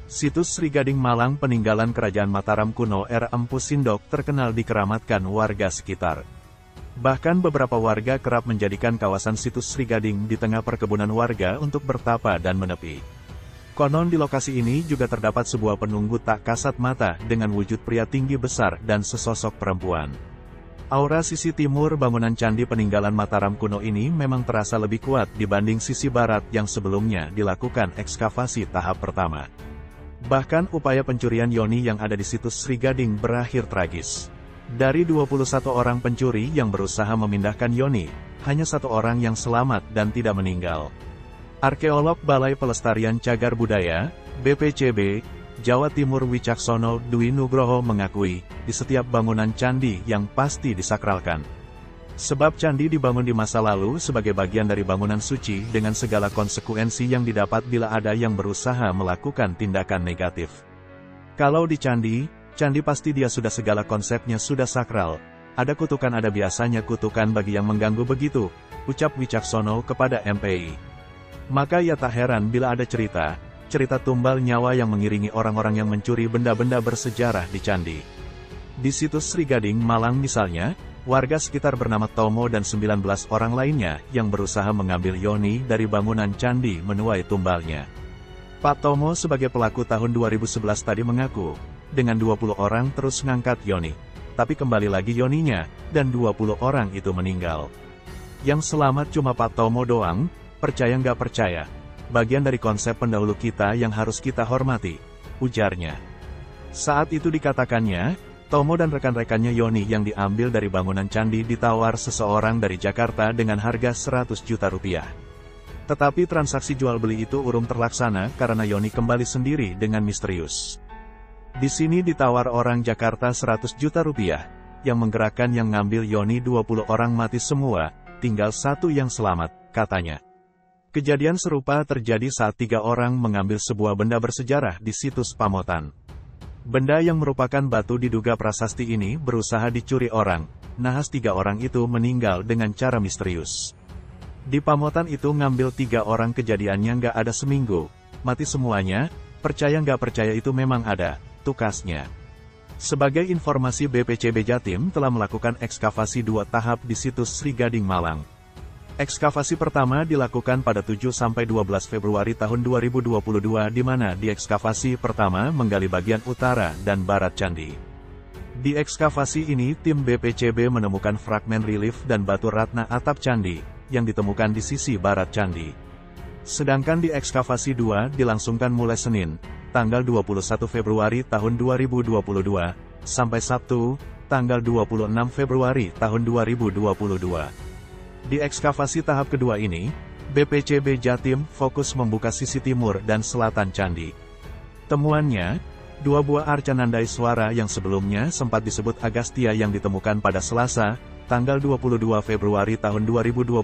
Situs Sri Gading Malang peninggalan Kerajaan Mataram kuno era Empu Sindok terkenal dikeramatkan warga sekitar. Bahkan beberapa warga kerap menjadikan kawasan situs Sri Gading di tengah perkebunan warga untuk bertapa dan menepi. Konon di lokasi ini juga terdapat sebuah penunggu tak kasat mata dengan wujud pria tinggi besar dan sesosok perempuan. Aura sisi timur bangunan candi peninggalan Mataram kuno ini memang terasa lebih kuat dibanding sisi barat yang sebelumnya dilakukan ekskavasi tahap pertama. Bahkan upaya pencurian yoni yang ada di situs Sri Gading berakhir tragis. Dari 21 orang pencuri yang berusaha memindahkan yoni, hanya 1 orang yang selamat dan tidak meninggal. Arkeolog Balai Pelestarian Cagar Budaya, BPCB, Jawa Timur Wicaksono Dwi Nugroho mengakui, di setiap bangunan candi yang pasti disakralkan. Sebab candi dibangun di masa lalu sebagai bagian dari bangunan suci dengan segala konsekuensi yang didapat bila ada yang berusaha melakukan tindakan negatif. Kalau di candi pasti dia sudah segala konsepnya sudah sakral. Ada kutukan, ada biasanya kutukan bagi yang mengganggu begitu, ucap Wicaksono kepada MPI. Maka ya tak heran bila ada cerita tumbal nyawa yang mengiringi orang-orang yang mencuri benda-benda bersejarah di candi. Di situs Sri Gading Malang misalnya, warga sekitar bernama Tomo dan 19 orang lainnya yang berusaha mengambil yoni dari bangunan candi menuai tumbalnya. Pak Tomo sebagai pelaku tahun 2011 tadi mengaku, dengan 20 orang terus ngangkat yoni. Tapi kembali lagi yoninya, dan 20 orang itu meninggal. Yang selamat cuma Pak Tomo doang, percaya nggak percaya. Bagian dari konsep pendahulu kita yang harus kita hormati, ujarnya. Saat itu dikatakannya, Tomo dan rekan-rekannya yoni yang diambil dari bangunan candi ditawar seseorang dari Jakarta dengan harga 100 juta rupiah. Tetapi transaksi jual beli itu urung terlaksana karena yoni kembali sendiri dengan misterius. Di sini ditawar orang Jakarta 100 juta rupiah, yang menggerakkan yang ngambil yoni 20 orang mati semua, tinggal 1 yang selamat, katanya. Kejadian serupa terjadi saat 3 orang mengambil sebuah benda bersejarah di situs Pamotan. Benda yang merupakan batu diduga prasasti ini berusaha dicuri orang, nahas 3 orang itu meninggal dengan cara misterius. Di Pamotan itu ngambil 3 orang kejadiannya nggak ada seminggu, mati semuanya, percaya nggak percaya itu memang ada, tukasnya. Sebagai informasi BPCB Jatim telah melakukan ekskavasi 2 tahap di situs Sri Gading Malang. Ekskavasi pertama dilakukan pada 7–12 Februari tahun 2022 di mana di ekskavasi pertama menggali bagian utara dan barat candi. Di ekskavasi ini tim BPCB menemukan fragmen relief dan batu ratna atap candi, yang ditemukan di sisi barat candi. Sedangkan di ekskavasi 2 dilangsungkan mulai Senin, tanggal 21 Februari tahun 2022, sampai Sabtu, tanggal 26 Februari tahun 2022. Di ekskavasi tahap kedua ini, BPCB Jatim fokus membuka sisi timur dan selatan candi. Temuannya, 2 buah arca nandai suara yang sebelumnya sempat disebut Agastya yang ditemukan pada Selasa, tanggal 22 Februari tahun 2022,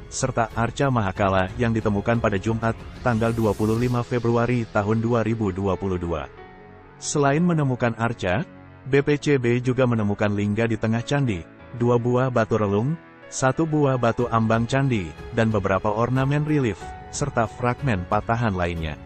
serta arca Mahakala yang ditemukan pada Jumat, tanggal 25 Februari tahun 2022. Selain menemukan arca, BPCB juga menemukan lingga di tengah candi, 2 buah batu relung, 1 buah batu ambang candi, dan beberapa ornamen relief, serta fragmen patahan lainnya.